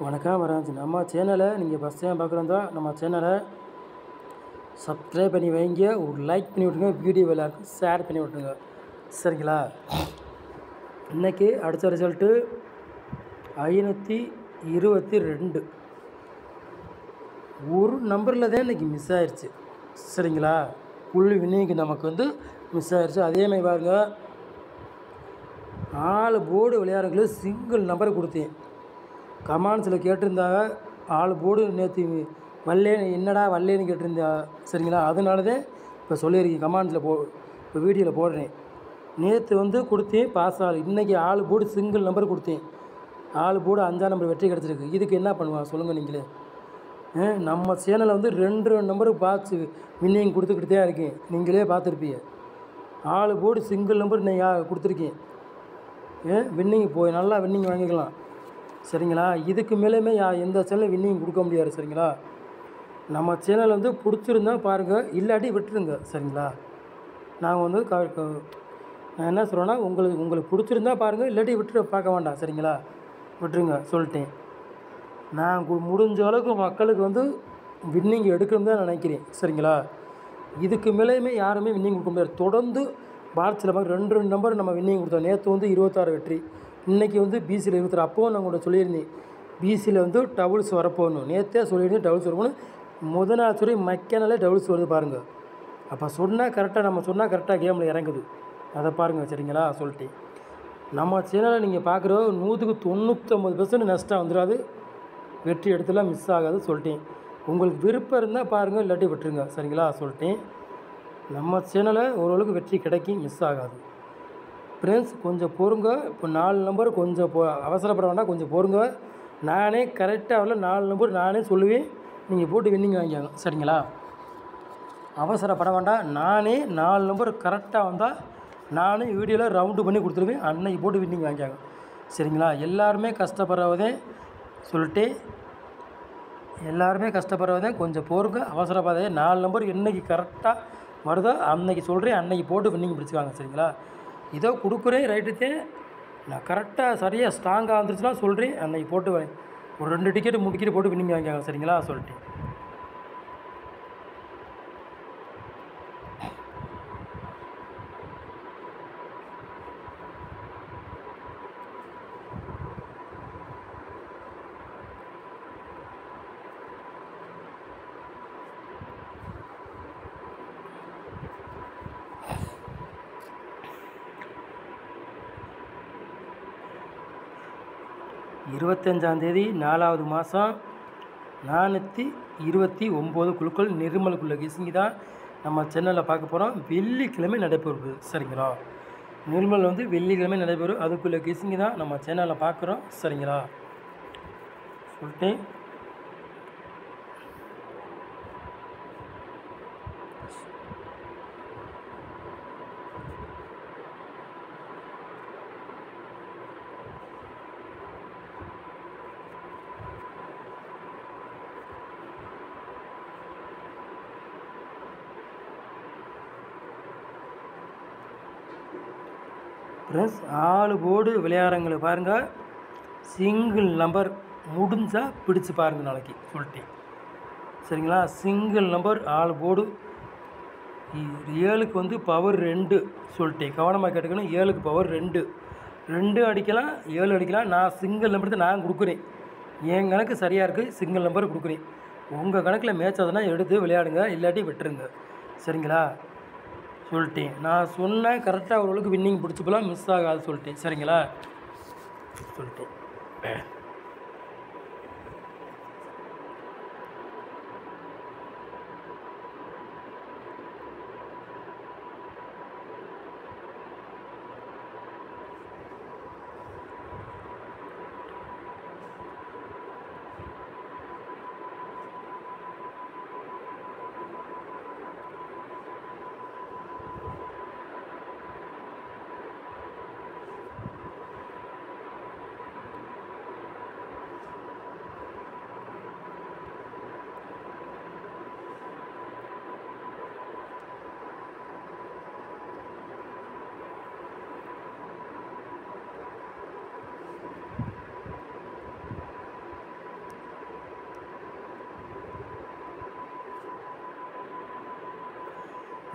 வணக்கம் வராஜ். நம்ம சேனலை நீங்கள் ஃபஸ்ட் டைம் பார்க்குறதா நம்ம சேனலை சப்ஸ்கிரைப் பண்ணி வைங்க, ஒரு லைக் பண்ணி விட்ருங்க, வீடியோ எல்லாருக்கும் ஷேர் பண்ணி விட்ருங்க. சரிங்களா? இன்றைக்கி அடித்த ரிசல்ட்டு 522. ஒரு நம்பரில் தான் இன்றைக்கி மிஸ் ஆயிடுச்சு. சரிங்களா? புல் வின்னிங்கு நமக்கு மிஸ் ஆயிடுச்சு. அதேமாதிரி பாருங்கள், 4 போர்டு விளையாடுறவங்களுக்கு சிங்கிள் நம்பர் கொடுத்தேன். கமெண்ட்ஸில் கேட்டிருந்தாங்க, 4 போர்டு நேற்று வரலேன்னு, என்னடா வரலேன்னு கேட்டிருந்தா. சரிங்களா? அதனால தான் இப்போ சொல்லியிருக்கேன், கமெண்ட்ஸில் இப்போ வீடியோவில் போடுறேன். நேற்று கொடுத்தேன், பாஸ் ஆகலை. இன்றைக்கி 4 போர்டு சிங்கிள் நம்பர் கொடுத்தேன். 4 போர்டு 5ஆம் நம்பர் வெற்றி கிடச்சிருக்கு. இதுக்கு என்ன பண்ணுவாங்க சொல்லுங்கள் நீங்களே. நம்ம சேனலில் 2 நம்பரு பாக்ஸ் வின்னிங் கொடுத்துக்கிட்டு தான் இருக்கேன். நீங்களே பார்த்துருப்பீங்க. 4 போர்டு சிங்கிள் நம்பர் நீங்கள் கொடுத்துருக்கேன். வின்னிங் போய் நல்லா வின்னிங் வாங்கிக்கலாம். சரிங்களா? இதுக்கு மேலேயுமே எந்த சேனலும் வின்னிங் கொடுக்க முடியாது. சரிங்களா? நம்ம சேனல் பிடிச்சிருந்தா பாருங்கள், இல்லாட்டி விட்டுருங்க. சரிங்களா? நாங்கள் நான் என்ன சொல்கிறேன்னா, உங்களுக்கு பிடிச்சிருந்தா பாருங்கள், இல்லாட்டி விட்டு பார்க்க வேண்டாம். சரிங்களா? விட்டுருங்க சொல்லிட்டேன். நான் முடிஞ்ச அளவுக்கு மக்களுக்கு வின்னிங் எடுக்கணும்னு தான் நினைக்கிறேன். சரிங்களா? இதுக்கு மேலேயுமே யாருமே வின்னிங் கொடுக்க முடியாது. தொடர்ந்து பாக்ஸில் 2 நம்பர் நம்ம வின்னிங் கொடுத்தோம். நேற்று 26 வெற்றி, இன்றைக்கி பிசியில் 26. அப்போவும் நான் உங்கள்கிட்ட சொல்லியிருந்தேன், பிசியில் டபுள்ஸ் வரப்போகணும். நேற்றே சொல்லியிருந்தேன் டபுள்ஸ் வரப்போகணும். முதல் நாள் சொல்லி மைக்கானாலே டபுள்ஸ் வருது பாருங்கள். அப்போ சொன்னால் கரெக்டாக, நம்ம சொன்னால் கரெக்டாக கேமில் இறங்குது. அதை பாருங்கள். சரிங்களா? சொல்லிட்டேன். நம்ம சேனலை நீங்கள் பார்க்குற 100க்கு 99% நஷ்டம் வந்துடாது, வெற்றி எடுத்துலாம் மிஸ் ஆகாது. சொல்லிட்டேன். உங்களுக்கு விருப்பம் இருந்தால் பாருங்கள், இல்லாட்டி விட்டுருங்க. சரிங்களா? சொல்லிட்டேன். நம்ம சேனலை ஓரளவுக்கு வெற்றி கிடைக்கும், மிஸ் ஆகாது. ஃப்ரெண்ட்ஸ் கொஞ்சம் பொறுங்க. இப்போ 4 நம்பர் கொஞ்சம் அவசரப்பட வேண்டாம், கொஞ்சம் பொறுங்க. நானே கரெக்டாக வரல, 4 நம்பர் நானே சொல்லுவேன், நீங்கள் போட்டு வின்னிங் வாங்கிக்காங்க. சரிங்களா? அவசரப்பட வேண்டாம். நானே 4 நம்பர் கரெக்டாக வந்தால் நானே வீடியோவில் ரவுண்டு பண்ணி கொடுத்துருவேன். அன்னைக்கு போட்டு வின்னிங் வாங்கிக்காங்க. சரிங்களா? எல்லாருமே கஷ்டப்படுறதே சொல்லிட்டு, எல்லாருமே கஷ்டப்படுறதே கொஞ்சம் பொறுங்க, அவசரப்படாதே. 4 நம்பர் என்றைக்கு கரெக்டாக வருதோ அன்னைக்கு சொல்கிறேன், அன்னைக்கு போட்டு வின்னிங் பிடிச்சிக்காங்க. சரிங்களா? இதோ கொடுக்குறேன், ரைட்டுத்தே. நான் கரெக்டாக சரியாக ஸ்ட்ராங்காக வந்துருச்சுன்னா சொல்கிறேன், அன்றைக்கி போட்டு ஒரு 2 டிக்கெட்டு 3 டிக்கெட்டு போட்டு வின்னிங் வாங்கிக்காங்க. சரிங்களா? சொல்லிட்டேன். தேதி 4வது மாதம் 429 குழுக்கள் நிர்மலுக்குள்ள கெஸிங்கி தான் நம்ம சேனலில் பார்க்க போகிறோம். வெள்ளிக்கிழமை நடைபெறுது. சரிங்களா? நிர்மல் வெள்ளிக்கிழமை நடைபெறும். அதுக்குள்ளே கெஸிங்கி தான் நம்ம சேனலில் பார்க்குறோம். சரிங்களா? சொல்லிட்டேன். ஃப்ரெண்ட்ஸ் 4 போர்டு விளையாடுறவங்களை பாருங்கள், சிங்கிள் நம்பர் முடிஞ்சால் பிடிச்சி பாருங்கள் நாளைக்கு. சொல்லிட்டேன். சரிங்களா? Single number 4 board. 7க்கு பவர் 2 சொல்லிட்டேன். கவனமாக கேட்டுக்கணும். 7க்கு பவர் 2 அடிக்கலாம், 7 அடிக்கலாம். நான் சிங்கிள் நம்பர் தான் நான் கொடுக்குறேன். என் கணக்கு சரியாக இருக்குது, சிங்கிள் நம்பர் கொடுக்குறேன். உங்கள் கணக்கில் மேட்ச் ஆகுதுன்னா எடுத்து விளையாடுங்க, இல்லாட்டி விட்டுருங்க. சரிங்களா? சொல்லிட்டேன். நான் சொன்னேன் கரெக்டாக ஓரளவுக்கு வின்னிங் பிடிச்சி போகலாம், மிஸ் ஆகாது. சொல்லிட்டேன். சரிங்களா? சொல்லிட்டேன்.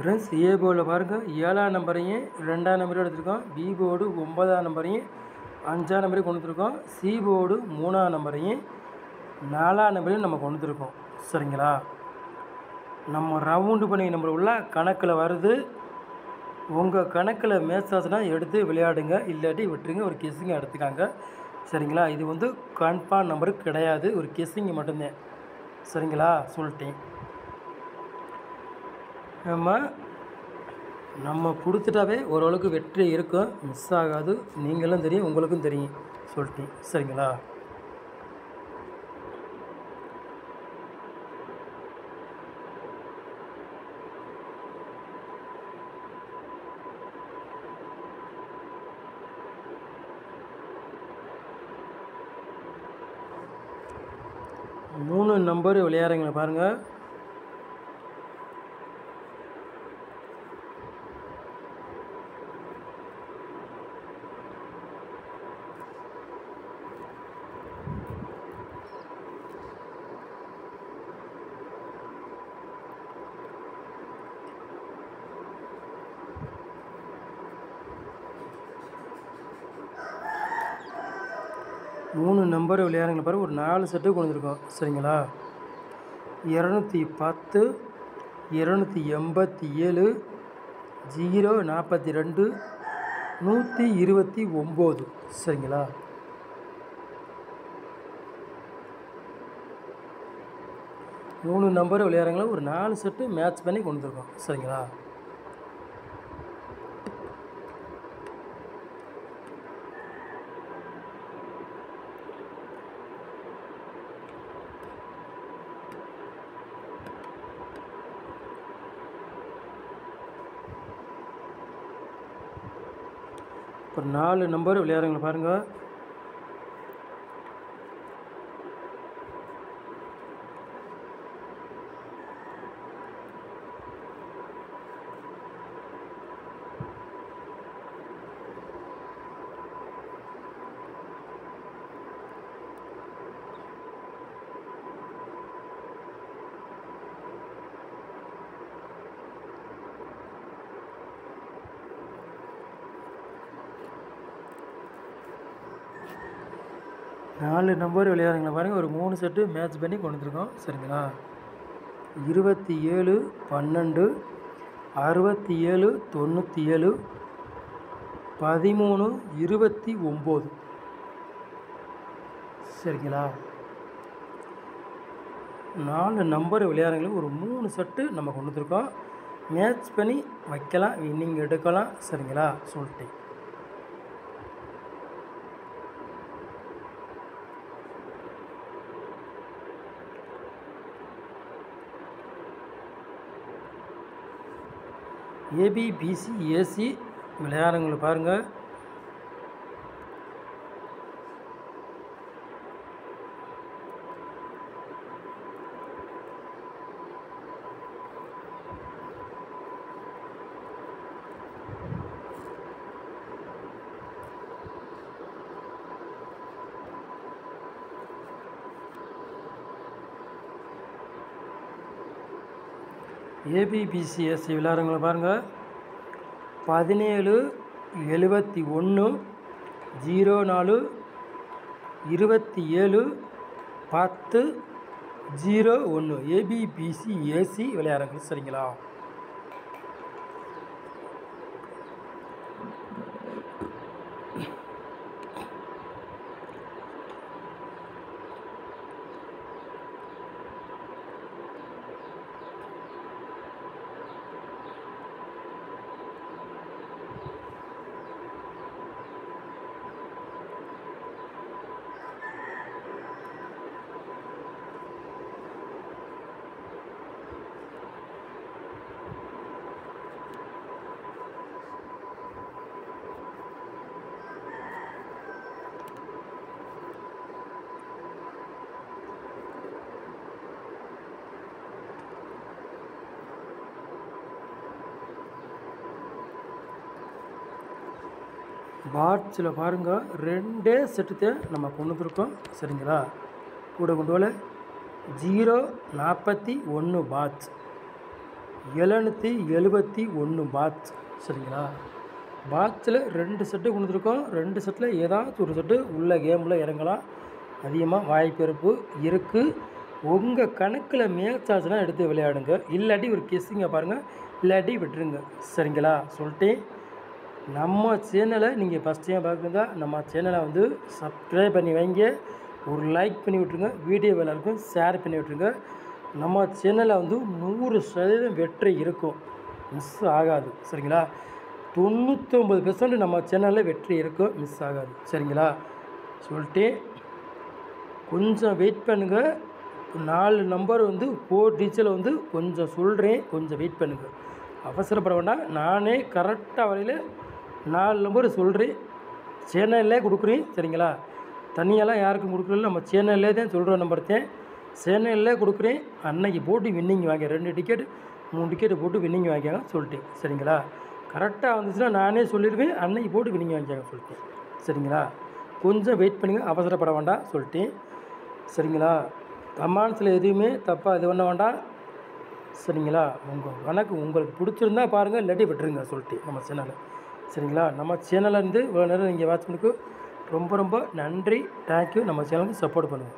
ஃப்ரெண்ட்ஸ், ஏ போர்டில் பாருங்கள் 7ஆம் நம்பரையும் 2ஆம் நம்பரையும் எடுத்திருக்கோம். பி போர்டு 9ஆம் நம்பரையும் 5ஆம் நம்பரையும் கொண்டு வந்துருக்கோம். சி போர்டு 3ஆம் நம்பரையும் 4ஆம் நம்பரையும் நம்ம கொண்டு வந்துருக்கோம். சரிங்களா? நம்ம ரவுண்டு பண்ணி நம்பர் உள்ள கணக்கில் வருது. உங்கள் கணக்கில் மேட்ச் ஆச்சுன்னா எடுத்து விளையாடுங்க, இல்லாட்டி விட்டுருங்க. ஒரு கெஸ்ஸிங்க எடுத்துக்காங்க. சரிங்களா? இது வந்து கன்ஃபார்ம் நம்பரு கிடையாது, ஒரு கெஸ்ஸிங் மட்டும்தான். சரிங்களா? சொல்லிட்டேன். நம்ம கொடுத்துட்டாவே ஓரளவுக்கு வெற்றி இருக்கும், மிஸ் ஆகாது. நீங்களும் தெரியும், உங்களுக்கும் தெரியும். சொல்லிட்டேன். சரிங்களா? மூணு நம்பர் விளையாடுறீங்களா பாருங்கள். மூணு நம்பர் விளையாடுங்க பாரு. ஒரு 4 செட்டு கொண்டு வந்துருக்கோம். சரிங்களா? 210, 287, 042, 129. சரிங்களா? மூணு நம்பர் விளையாடுறங்கள ஒரு 4 செட்டு மேட்ச் பண்ணி கொண்டு வந்துருக்கோம். சரிங்களா? இப்போ 4 நம்பர் விளையாடுறீங்களா பாருங்கள். நாலு நம்பர் விளையாடுறீங்களா பாருங்கள். ஒரு 3 செட்டு மேட்ச் பண்ணி கொண்டு வந்துருக்கோம். சரிங்களா? 27, 12, 67, 97, 13, 29. சரிங்களா? 4 நம்பர் விளையாடுறீங்களா ஒரு 3 செட்டு நம்ம கொண்டு வந்துருக்கோம். மேட்ச் பண்ணி வைக்கலாம், இன்னிங் எடுக்கலாம். சரிங்களா? சொல்லிட்டேன். ஏபி, பிசி, ஏசி விளையாடுறவங்களை பாருங்கள். ஏபிபிசிஎஸ்சி விளையாடுறவங்களை பாருங்கள். 17, 71, 04, 27, 10, 01. ஏபிபிசி ஏசி விளையாடுறவங்க. சரிங்களா? பாட்ஸில் பாருங்கள். 2 செட்டு நம்ம கொண்டு வந்துருக்கோம். சரிங்களா? கூட கொண்டு வரல 041 பாட்ஸ். 771 பாத். சரிங்களா? பாத்தில் 2 செட்டு கொடுத்துருக்கோம். 2 செட்டில் ஏதாச்சும் ஒரு செட்டு உள்ள கேமில் இறங்கலாம். அதிகமாக வாய்ப்பு இருக்குது. உங்கள் கணக்கில் மேட்ச் ஆச்சுன்னா எடுத்து விளையாடுங்க. இல்லாட்டி ஒரு கெஸ்ஸிங்க பாருங்கள், இல்லாட்டி விட்டுருங்க. சரிங்களா? சொல்லிட்டேன். நம்ம சேனலை நீங்கள் ஃபஸ்ட் டைம் பார்க்குறதா நம்ம சேனலை வந்து சப்ஸ்கிரைப் பண்ணி வைங்க. ஒரு லைக் பண்ணி விட்ருங்க. வீடியோ எல்லாருக்கும் ஷேர் பண்ணி விட்ருங்க. நம்ம சேனலில் வந்து 100% வெற்றி இருக்கும், மிஸ் ஆகாது. சரிங்களா? 99% நம்ம சேனலில் வெற்றி இருக்கும், மிஸ் ஆகாது. சரிங்களா? சொல்லிட்டு கொஞ்சம் வெயிட் பண்ணுங்கள். 4 நம்பர் வந்து 4 டிஜிட்டில் வந்து கொஞ்சம் சொல்கிறேன், கொஞ்சம் வெயிட் பண்ணுங்கள். அவசரப்பட வேண்டாம். நானே கரெக்டாக வரையில் 4 நம்பர் சொல்கிறேன், சேனல்லே கொடுக்குறேன். சரிங்களா? தனியாலாம் யாருக்கும் கொடுக்குறதில்ல, நம்ம சேனல்லே தான் சொல்கிற நம்பர் தான் சேனல்லே கொடுக்குறேன். அன்னைக்கு போட்டு வின்னிங் வாங்க, 2 டிக்கெட் 3 டிக்கெட்டு போட்டு வின்னிங் வாங்கிக்காங்க சொல்லிட்டேன். சரிங்களா? கரெக்டாக வந்துச்சுன்னா நானே சொல்லிடுவேன், அன்னைக்கு போட்டு வின்னிங் வாங்கிக்காங்க சொல்லிட்டேன். சரிங்களா? கொஞ்சம் வெயிட் பண்ணுங்கள், அவசரப்பட வேண்டாம் சொல்லிட்டேன். சரிங்களா? கமெண்ட்ஸில் எதுவுமே தப்பாக இது பண்ண வேண்டாம். சரிங்களா? உங்களுக்கு பிடிச்சிருந்தா பாருங்கள், இல்லாட்டி விட்டுருங்க சொல்லிட்டு நம்ம சேனலை. சரிங்களா? நம்ம சேனலில் இருந்து இவ்வளோ நேரம் நீங்கள் வாட்ச் பண்ணிக்கு ரொம்ப ரொம்ப நன்றி. தேங்க்யூ. நம்ம சேனலுக்கு சப்போர்ட் பண்ணுங்கள்.